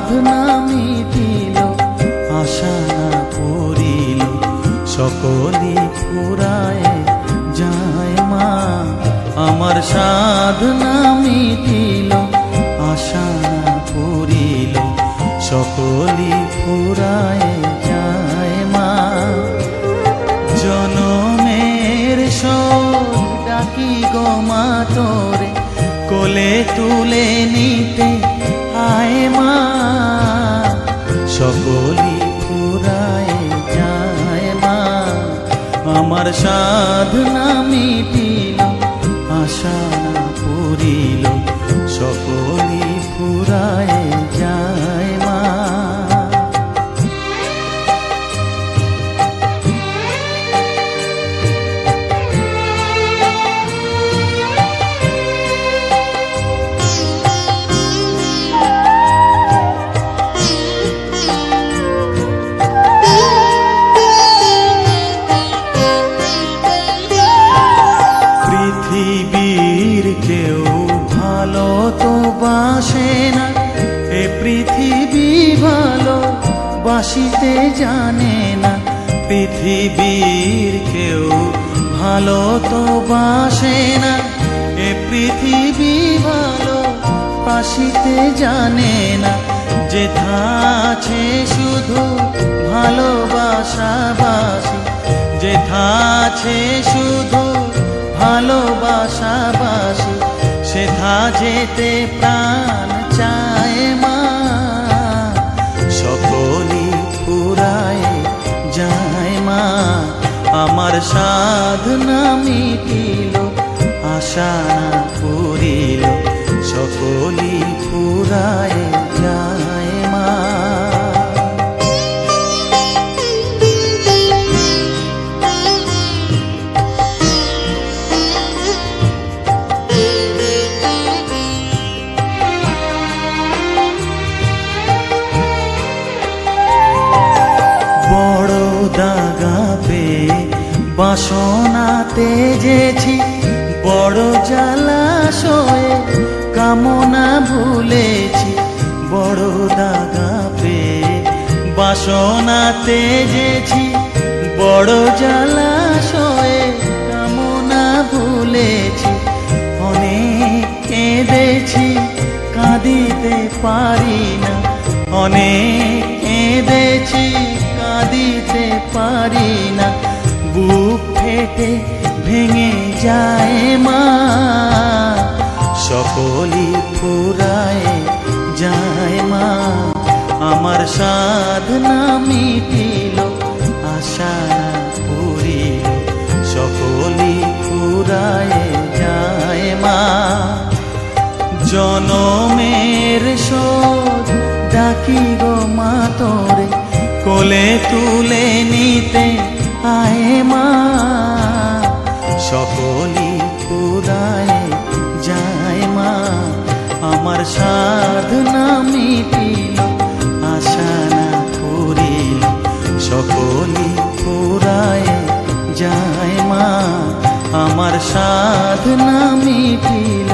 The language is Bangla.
সাধনা মিটিল, আশা না পূরিল, সকলই ফুরায় যায় মা। আমার সাধনা মিটিল, আশা না পূরিল, সকলই ফুরায় যায় মা। জনমের শোক ডাকি গো মা তোরে, কোলে তুলে নিতে আয় মা। সকলই ফুরায় যায় মা। আমার সাধনা মিটিল, আশা না পূরিল, সকলই ফুরায় যায় মা। পৃথিবীর কেউ ভালো তো বাসে না, এ পৃথিবী ভালো বাসিতে জানে না। পৃথিবীর কেউ ভালো তো বাসে না, এ পৃথিবী ভালো বাসিতে জানে না। যেথা আছে শুধু ভালোবাসাবাসি, যেথা আছে শুধু ভালোবাসাবাসি, সেথা যেতে প্রাণ চায় মা। সকলই ফুরায় যায় মা। আমার সাধনা মিটিল, আশা না পূরিল, সকলই ফুরায় যায় মা। বড় দাগা পেয়ে বাসনা তেজেছি, বড় জলাশয়ে কামনা ভুলেছি। বড় দাগা পেয়ে বাসনা তেজেছি, বড় জলাশয়ে কামনা ভুলেছি। অনেক কেঁদেছি, কাঁদিতে পারি না, অনেক কেঁদেছি, কাঁদিতে পারি না। বুক ফেটে ভেঙে যায় মা। সকলই ফুরায় যায় মা। আমার সাধনা মিটিল, আশা না পূরিল, সকলই ফুরায় যায় মা। জনমের শোধ ডাকি গো মা তোরে, কোলে তুলে নিতে আয় মা। সকলই ফুরায় যায় মা। আমার সাধনা মিটিল, আশা না পূরিল, সকলই ফুরায় যায় মা। আমার সাধনা মিটিল,